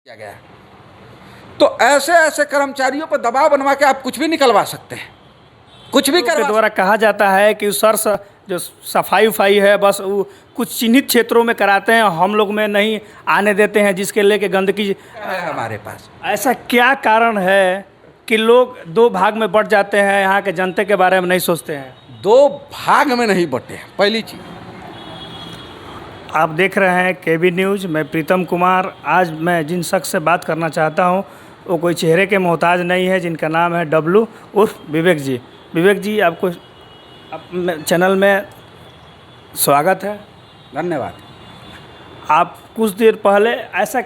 किया गया। तो ऐसे ऐसे कर्मचारियों पर दबाव बनवा के आप कुछ भी निकलवा सकते हैं, कुछ भी के करवा द्वारा कहा जाता है कि जो सफाई उफाई है बस वो कुछ चिन्हित क्षेत्रों में कराते हैं, हम लोग में नहीं आने देते हैं, जिसके लेके गंदगी है हमारे पास। ऐसा क्या कारण है कि लोग दो भाग में बट जाते हैं, यहाँ के जनता के बारे में नहीं सोचते हैं? दो भाग में नहीं बटे। पहली चीज, आप देख रहे हैं केबी न्यूज़। मैं प्रीतम कुमार। आज मैं जिन शख्स से बात करना चाहता हूं वो कोई चेहरे के मोहताज नहीं है, जिनका नाम है डब्लू उर्फ विवेक जी। विवेक जी, आपको चैनल में स्वागत है। धन्यवाद। आप कुछ देर पहले ऐसा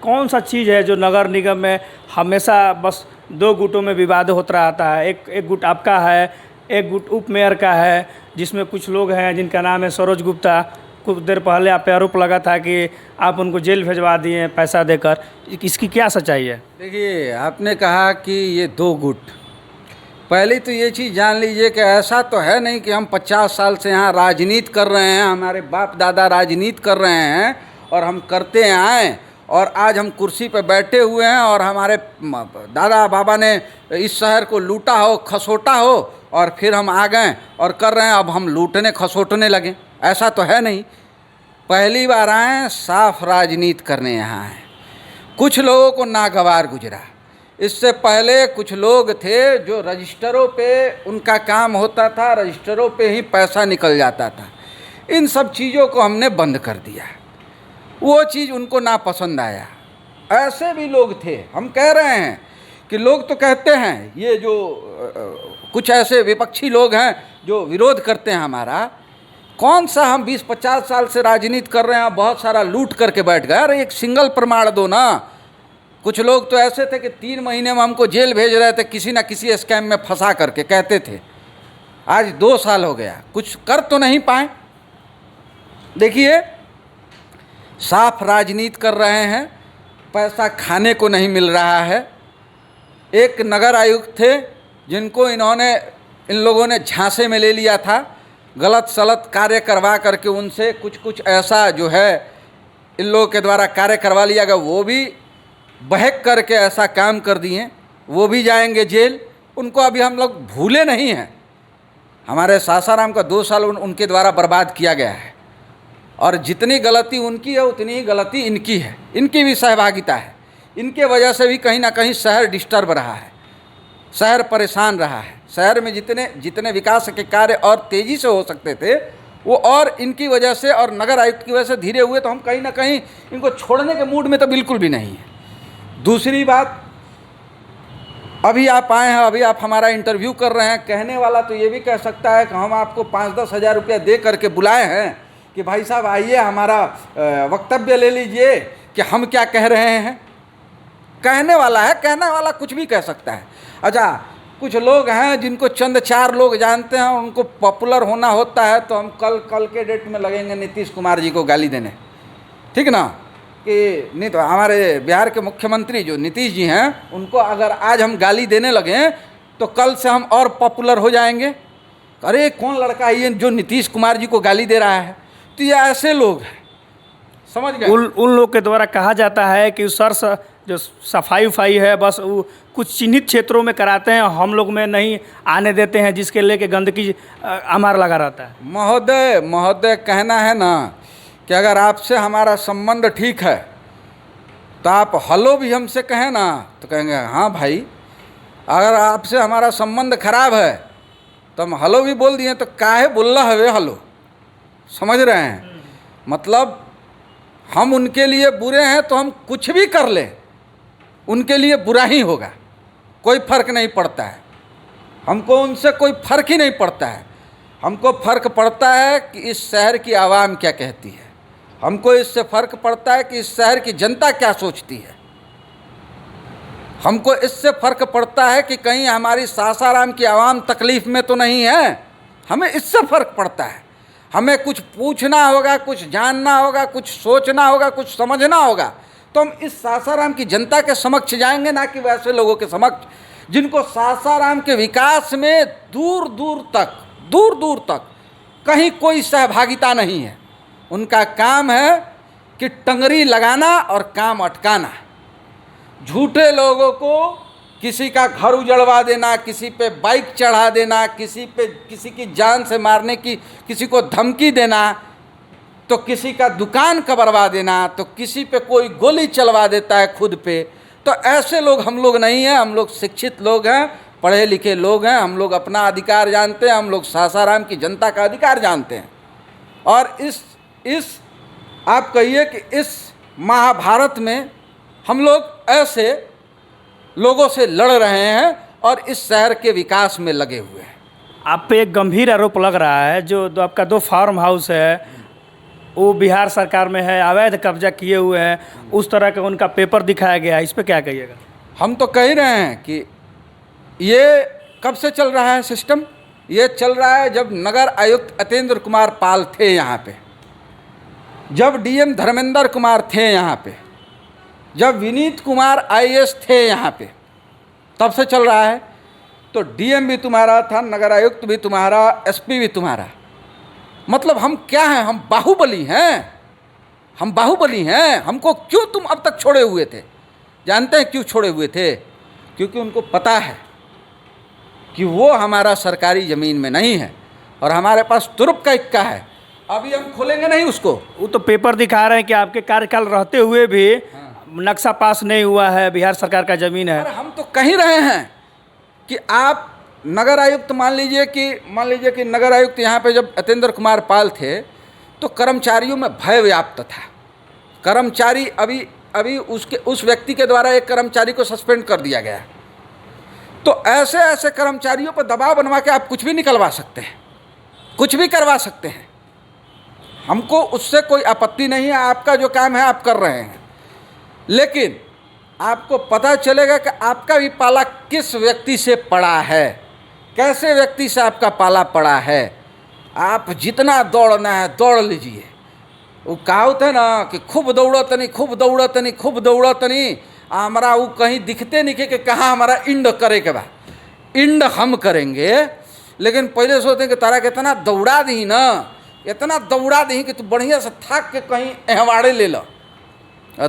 कौन सा चीज़ है जो नगर निगम में हमेशा बस दो गुटों में विवाद होता रहता है? एक गुट आपका है, एक गुट उप मेयर का है, जिसमें कुछ लोग हैं जिनका नाम है सरोज गुप्ता। कुछ देर पहले आप पे आरोप लगा था कि आप उनको जेल भिजवा दिए पैसा देकर। इसकी क्या सच्चाई है? देखिए, आपने कहा कि ये दो गुट, पहले तो ये चीज़ जान लीजिए कि ऐसा तो है नहीं कि हम 50 साल से यहाँ राजनीति कर रहे हैं, हमारे बाप दादा राजनीति कर रहे हैं और हम करते आए और आज हम कुर्सी पे बैठे हुए हैं और हमारे दादा बाबा ने इस शहर को लूटा हो, खसोटा हो और फिर हम आ गए और कर रहे हैं, अब हम लूटने खसोटने लगे। ऐसा तो है नहीं। पहली बार आए, साफ राजनीति करने यहाँ आए। कुछ लोगों को नागवार गुजरा। इससे पहले कुछ लोग थे जो रजिस्टरों पे उनका काम होता था, रजिस्टरों पे ही पैसा निकल जाता था। इन सब चीज़ों को हमने बंद कर दिया। वो चीज़ उनको नापसंद आया। ऐसे भी लोग थे। हम कह रहे हैं कि लोग तो कहते हैं, ये जो कुछ ऐसे विपक्षी लोग हैं जो विरोध करते हैं हमारा, कौन सा हम 20-50 साल से राजनीति कर रहे हैं, बहुत सारा लूट करके बैठ गए। अरे एक सिंगल प्रमाण दो ना। कुछ लोग तो ऐसे थे कि 3 महीने में हमको जेल भेज रहे थे, किसी ना किसी स्कैम में फंसा करके कहते थे। आज 2 साल हो गया, कुछ कर तो नहीं पाए। देखिए, साफ राजनीति कर रहे हैं, पैसा खाने को नहीं मिल रहा है। एक नगर आयुक्त थे जिनको इन लोगों ने झांसे में ले लिया था, गलत सलत कार्य करवा करके उनसे कुछ ऐसा जो है इन लोगों के द्वारा कार्य करवा लिया गया। वो भी बहक करके ऐसा काम कर दिए, वो भी जाएंगे जेल। उनको अभी हम लोग भूले नहीं हैं। हमारे सासाराम का 2 साल उनके द्वारा बर्बाद किया गया है और जितनी गलती उनकी है उतनी ही गलती इनकी है। इनकी भी सहभागिता है। इनके वजह से भी कहीं ना कहीं शहर डिस्टर्ब रहा है, शहर परेशान रहा है। शहर में जितने विकास के कार्य और तेज़ी से हो सकते थे वो और इनकी वजह से और नगर आयुक्त की वजह से धीरे हुए। तो हम कहीं ना कहीं इनको छोड़ने के मूड में तो बिल्कुल भी नहीं है। दूसरी बात, अभी आप आए हैं, अभी आप हमारा इंटरव्यू कर रहे हैं। कहने वाला तो ये भी कह सकता है कि हम आपको 5-10 हज़ार रुपया दे करके बुलाए हैं कि भाई साहब आइए, हमारा वक्तव्य ले लीजिए कि हम क्या कह रहे हैं। कहने वाला है, कहने वाला कुछ भी कह सकता है। अच्छा, कुछ लोग हैं जिनको चंद 4 लोग जानते हैं, उनको पॉपुलर होना होता है, तो हम कल के डेट में लगेंगे नीतीश कुमार जी को गाली देने। ठीक ना? कि नहीं तो हमारे बिहार के मुख्यमंत्री जो नीतीश जी हैं, उनको अगर आज हम गाली देने लगें तो कल से हम और पॉपुलर हो जाएंगे। अरे कौन लड़का है ये जो नीतीश कुमार जी को गाली दे रहा है? तो ये ऐसे लोग हैं, समझ गए? उन लोग के द्वारा कहा जाता है कि जो सफाई उफाई है बस वो कुछ चिन्हित क्षेत्रों में कराते हैं, हम लोग में नहीं आने देते हैं, जिसके लेके गंदगी हमारा लगा रहता है। महोदय कहना है ना कि अगर आपसे हमारा संबंध ठीक है तो आप हेलो भी हमसे कहें ना तो कहेंगे हाँ भाई। अगर आपसे हमारा संबंध खराब है तो हम हेलो भी बोल दिए तो काहे बोल रहा है हेलो। समझ रहे हैं? मतलब हम उनके लिए बुरे हैं तो हम कुछ भी कर लें उनके लिए बुरा ही होगा, कोई फ़र्क नहीं पड़ता है। हमको उनसे कोई फ़र्क ही नहीं पड़ता है। हमको फ़र्क पड़ता है कि इस शहर की आवाम क्या कहती है। हमको इससे फ़र्क पड़ता है कि इस शहर की जनता क्या सोचती है। हमको इससे फ़र्क पड़ता है कि कहीं हमारी सासाराम की आवाम तकलीफ़ में तो नहीं है। हमें इससे फ़र्क पड़ता है। हमें कुछ पूछना होगा, कुछ जानना होगा, कुछ सोचना होगा, कुछ समझना होगा तो हम इस सासाराम की जनता के समक्ष जाएंगे, ना कि वैसे लोगों के समक्ष जिनको सासाराम के विकास में दूर दूर तक कहीं कोई सहभागिता नहीं है। उनका काम है कि टंगरी लगाना और काम अटकाना। झूठे लोगों को किसी का घर उजड़वा देना, किसी पे बाइक चढ़ा देना, किसी की जान से मारने की किसी को धमकी देना, तो किसी का दुकान कबरवा देना, तो किसी पे कोई गोली चलवा देता है खुद पे। तो ऐसे लोग हम लोग नहीं हैं। हम लोग शिक्षित लोग हैं, पढ़े लिखे लोग हैं। हम लोग अपना अधिकार जानते हैं। हम लोग सासाराम की जनता का अधिकार जानते हैं। और इस आप कहिए कि इस महाभारत में हम लोग ऐसे लोगों से लड़ रहे हैं और इस शहर के विकास में लगे हुए हैं। आप पे एक गंभीर आरोप लग रहा है, जो आपका 2 फार्म हाउस है वो बिहार सरकार में है, अवैध कब्जा किए हुए हैं, उस तरह का उनका पेपर दिखाया गया है। इस पे क्या कहिएगा? हम तो कह रहे हैं कि ये कब से चल रहा है सिस्टम? ये चल रहा है जब नगर आयुक्त अतेंद्र कुमार पाल थे यहाँ पे, जब डीएम धर्मेंद्र कुमार थे यहाँ पे, जब विनीत कुमार आईएएस थे यहाँ पे, तब से चल रहा है। तो डीएम भी तुम्हारा था, नगर आयुक्त भी तुम्हारा, एसपी भी तुम्हारा। मतलब हम क्या हैं? हम बाहुबली हैं। हम बाहुबली हैं। हमको क्यों तुम अब तक छोड़े हुए थे? जानते हैं क्यों छोड़े हुए थे? क्योंकि उनको पता है कि वो हमारा सरकारी ज़मीन में नहीं है और हमारे पास तुरुप का इक्का है। अभी हम खोलेंगे नहीं उसको। वो तो पेपर दिखा रहे हैं कि आपके कार्यकाल रहते हुए भी नक्शा पास नहीं हुआ है, बिहार सरकार का ज़मीन है। अरे हम तो कह रहे हैं कि आप नगर आयुक्त मान लीजिए कि नगर आयुक्त यहाँ पे जब अतेंद्र कुमार पाल थे तो कर्मचारियों में भय व्याप्त था। कर्मचारी अभी उस व्यक्ति के द्वारा एक कर्मचारी को सस्पेंड कर दिया गया। तो ऐसे कर्मचारियों पर दबाव बनवा के आप कुछ भी निकलवा सकते हैं, कुछ भी करवा सकते हैं। हमको उससे कोई आपत्ति नहीं है। आपका जो काम है आप कर रहे हैं, लेकिन आपको पता चलेगा कि आपका भी पाला किस व्यक्ति से पड़ा है, कैसे व्यक्ति से आपका पाला पड़ा है। आप जितना दौड़ना है दौड़ लीजिए। वो कहावत है ना कि खूब दौड़तनी हमारा वो कहीं दिखते नहीं कि कहाँ हमारा इंड करे के बाद इंड हम करेंगे। लेकिन पहले सोचते हैं कि तारा के इतना दौड़ा दी ना, इतना दौड़ा दी कि तू बढ़िया से थक के कहीं एहवाड़े ले लो।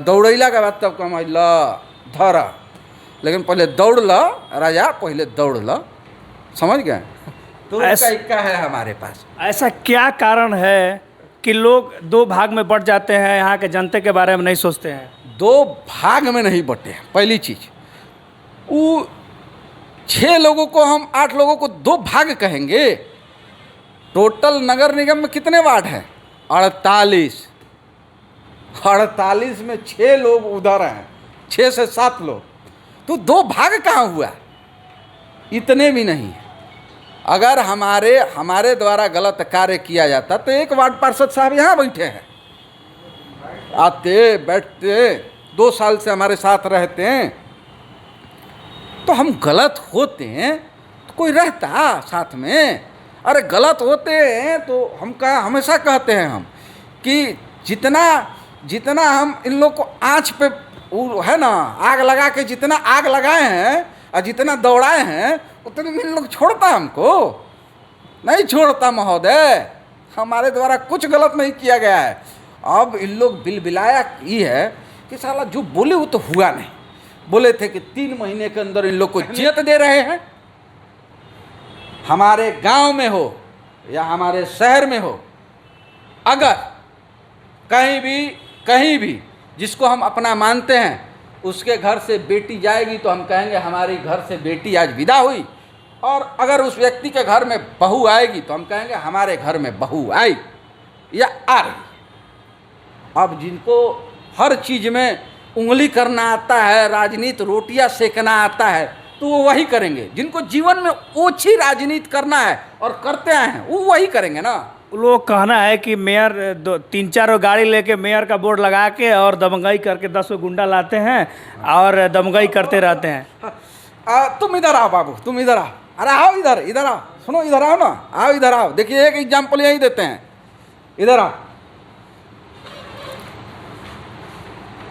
दौड़ैला के बाद तब कम ल धरा, लेकिन पहले दौड़ लो राजा, पहले दौड़ लो। समझ गए? तो इसका इक्का है हमारे पास। ऐसा क्या कारण है कि लोग 2 भाग में बट जाते हैं, यहाँ के जनता के बारे में नहीं सोचते हैं? 2 भाग में नहीं बटे हैं। पहली चीज, वो 6 लोगों को हम 8 लोगों को 2 भाग कहेंगे। टोटल नगर निगम में कितने वार्ड हैं? 48। 48 में 6 लोग उधर हैं, 6 से 7 लोग। तो 2 भाग कहाँ हुआ? इतने भी नहीं। अगर हमारे द्वारा गलत कार्य किया जाता तो एक वार्ड पार्षद साहब यहाँ बैठे हैं, आते बैठते 2 साल से हमारे साथ रहते हैं। तो हम गलत होते हैं तो कोई रहता साथ में? अरे गलत होते हैं तो हम हमेशा कहते हैं हम कि जितना हम इन लोग को आँच पे वो है ना आग लगा के जितना आग लगाए हैं और जितना दौड़ाए हैं उतने इन लोग छोड़ता हमको नहीं छोड़ता महोदय। हमारे द्वारा कुछ गलत नहीं किया गया है। अब इन लोग बिलबिलाया ये है कि साला जो बोले वो तो हुआ नहीं। बोले थे कि 3 महीने के अंदर इन लोग को जेत दे रहे हैं। हमारे गांव में हो या हमारे शहर में हो, अगर कहीं भी जिसको हम अपना मानते हैं उसके घर से बेटी जाएगी तो हम कहेंगे हमारी घर से बेटी आज विदा हुई। और अगर उस व्यक्ति के घर में बहू आएगी तो हम कहेंगे हमारे घर में बहू आई या आ रही। अब जिनको हर चीज़ में उंगली करना आता है, राजनीति रोटियां सेकना आता है, तो वो वही करेंगे। जिनको जीवन में ओछी राजनीति करना है और करते आए हैं वो वही करेंगे ना। लोग कहना है कि मेयर 3-4 गाड़ी लेके मेयर का बोर्ड लगा के और दमगाई करके 10 गुंडा लाते हैं और दमगाई करते रहते हैं। तुम इधर आओ बाबू, तुम इधर आओ। अरे आओ इधर आओ, सुनो इधर आओ ना, आओ इधर आओ। देखिए एक एग्जाम्पल यही देते हैं, इधर आओ।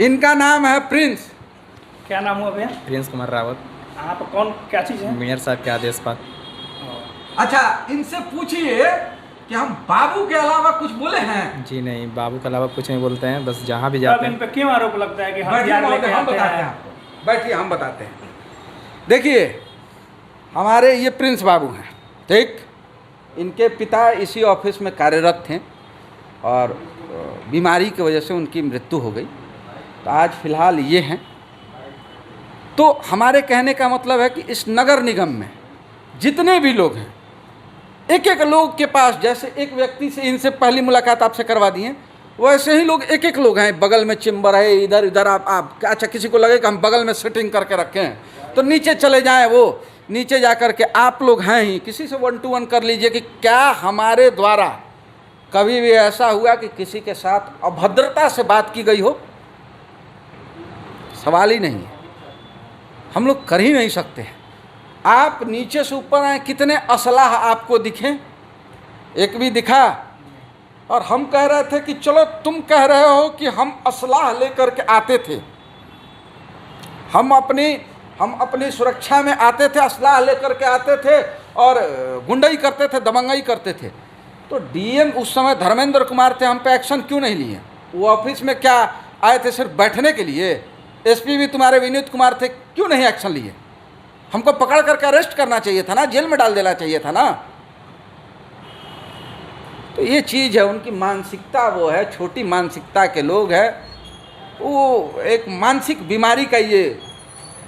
इनका नाम है प्रिंस। क्या नाम हुआ भैया? प्रिंस कुमार रावत। आप कौन क्या चीज़ है? मेयर साहब के आदेश पर। अच्छा, इनसे पूछिए कि हम बाबू के अलावा कुछ बोले हैं? जी नहीं, बाबू के अलावा कुछ नहीं बोलते हैं, बस जहाँ भी जाते इन हैं। पे क्यों आरोप लगता है कि हथियार लेके आते हैं? बैठिए, हम बताते हैं। देखिए, हमारे ये प्रिंस बाबू हैं, ठीक। इनके पिता इसी ऑफिस में कार्यरत थे और बीमारी की वजह से उनकी मृत्यु हो गई। तो आज फिलहाल ये हैं। तो हमारे कहने का मतलब है कि इस नगर निगम में जितने भी लोग हैं, एक एक लोग के पास, जैसे एक व्यक्ति से इनसे पहली मुलाकात आपसे करवा दी है, वैसे ही लोग एक एक लोग हैं। बगल में चेम्बर है, इधर इधर आप अच्छा, किसी को लगे कि हम बगल में सेटिंग करके रखे हैं तो नीचे चले जाएं, वो नीचे जा कर के आप लोग हैं ही, किसी से 1 to 1 कर लीजिए कि क्या हमारे द्वारा कभी भी ऐसा हुआ कि किसी के साथ अभद्रता से बात की गई हो। सवाल ही नहीं है, हम लोग कर ही नहीं सकते हैं। आप नीचे से ऊपर आए, कितने असलाह आपको दिखें, एक भी दिखा। और हम कह रहे थे कि चलो, तुम कह रहे हो कि हम असलाह लेकर के आते थे, हम अपनी सुरक्षा में आते थे, असलाह लेकर के आते थे और गुंडाई करते थे, दबंगाई करते थे। तो डीएम उस समय धर्मेंद्र कुमार थे, हम पे एक्शन क्यों नहीं लिए? वो ऑफिस में क्या आए थे सिर्फ बैठने के लिए? एसपी भी तुम्हारे विनीत कुमार थे, क्यों नहीं एक्शन लिए? हमको पकड़ करके अरेस्ट करना चाहिए था ना, जेल में डाल देना चाहिए था ना। तो ये चीज़ है, उनकी मानसिकता वो है, छोटी मानसिकता के लोग हैं, वो एक मानसिक बीमारी का ये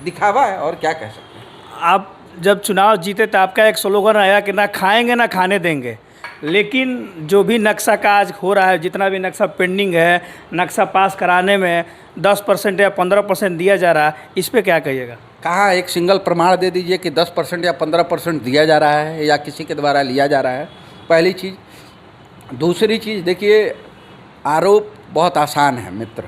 दिखावा है, और क्या कह सकते हैं। आप जब चुनाव जीते तो आपका एक स्लोगन आया कि ना खाएंगे ना खाने देंगे, लेकिन जो भी नक्शा का आज हो रहा है, जितना भी नक्शा पेंडिंग है, नक्शा पास कराने में 10% या 15% दिया जा रहा है, इस पे क्या कहिएगा? कहाँ एक सिंगल प्रमाण दे दीजिए कि 10% या 15% दिया जा रहा है या किसी के द्वारा लिया जा रहा है, पहली चीज़। दूसरी चीज़, देखिए, आरोप बहुत आसान है मित्र।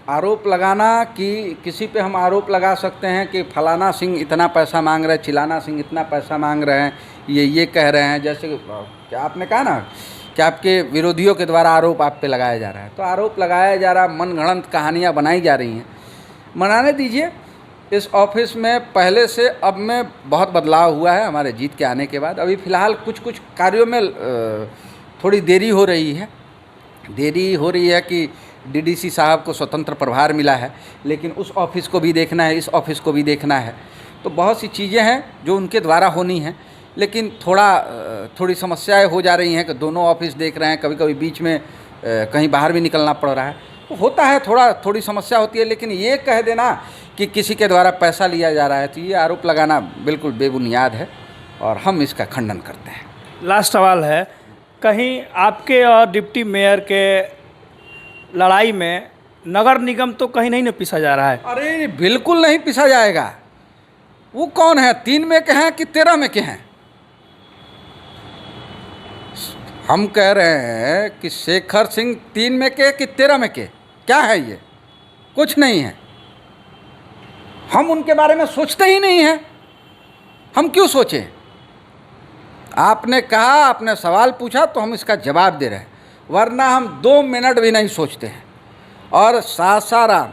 आरोप लगाना कि किसी पे हम आरोप लगा सकते हैं कि फलाना सिंह इतना पैसा मांग रहे हैं, चिलाना सिंह इतना पैसा मांग रहे हैं, ये कह रहे हैं, जैसे क्या आपने कहा ना कि आपके विरोधियों के द्वारा आरोप आप पे लगाया जा रहा है। तो आरोप लगाया जा रहा, मनगढ़ंत कहानियाँ बनाई जा रही हैं, मनाने दीजिए। इस ऑफिस में पहले से अब में बहुत बदलाव हुआ है हमारे जीत के आने के बाद। अभी फ़िलहाल कुछ कार्यों में थोड़ी देरी हो रही है कि डीडीसी साहब को स्वतंत्र प्रभार मिला है, लेकिन उस ऑफिस को भी देखना है, इस ऑफिस को भी देखना है। तो बहुत सी चीज़ें हैं जो उनके द्वारा होनी हैं, लेकिन थोड़ी समस्याएं हो जा रही हैं कि दोनों ऑफिस देख रहे हैं, कभी कभी बीच में कहीं बाहर भी निकलना पड़ रहा है। तो होता है, थोड़ी समस्या होती है, लेकिन ये कह देना कि किसी के द्वारा पैसा लिया जा रहा है, तो ये आरोप लगाना बिल्कुल बेबुनियाद है और हम इसका खंडन करते हैं। लास्ट सवाल है, कहीं आपके और डिप्टी मेयर के लड़ाई में नगर निगम तो कहीं नहीं न पिसा जा रहा है? अरे बिल्कुल नहीं पिसा जाएगा। वो कौन है, 3 में के हैं कि 13 में के हैं? हम कह रहे हैं कि शेखर सिंह 3 में के कि 13 में के, क्या है ये? कुछ नहीं है। हम उनके बारे में सोचते ही नहीं हैं, हम क्यों सोचें? आपने कहा, आपने सवाल पूछा तो हम इसका जवाब दे रहे हैं, वरना हम 2 मिनट भी नहीं सोचते हैं। और सासाराम,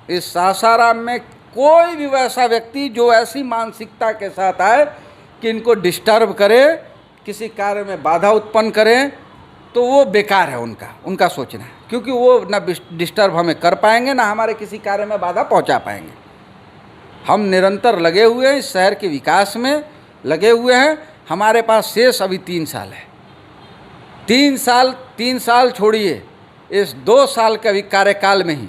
इस सासाराम में कोई भी वैसा व्यक्ति जो ऐसी मानसिकता के साथ आए कि इनको डिस्टर्ब करे, किसी कार्य में बाधा उत्पन्न करें, तो वो बेकार है उनका सोचना, क्योंकि वो ना डिस्टर्ब हमें कर पाएंगे, ना हमारे किसी कार्य में बाधा पहुंचा पाएंगे। हम निरंतर लगे हुए हैं, इस शहर के विकास में लगे हुए हैं। हमारे पास शेष अभी 3 साल है। 3 साल छोड़िए, इस 2 साल के अभी कार्यकाल में ही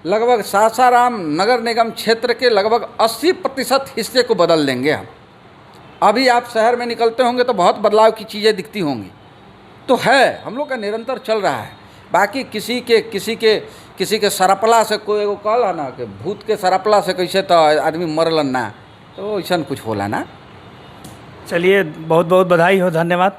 लगभग सासाराम नगर निगम क्षेत्र के लगभग 80% हिस्से को बदल देंगे हम। अभी आप शहर में निकलते होंगे तो बहुत बदलाव की चीज़ें दिखती होंगी, तो है, हम लोग का निरंतर चल रहा है। बाकी किसी के सरपला से कोई एगो कहला ना कि भूत के सरपला से कैसे तो आदमी मरलन ना, तो ऐसा कुछ होला ना। चलिए, बहुत बहुत बधाई हो, धन्यवाद।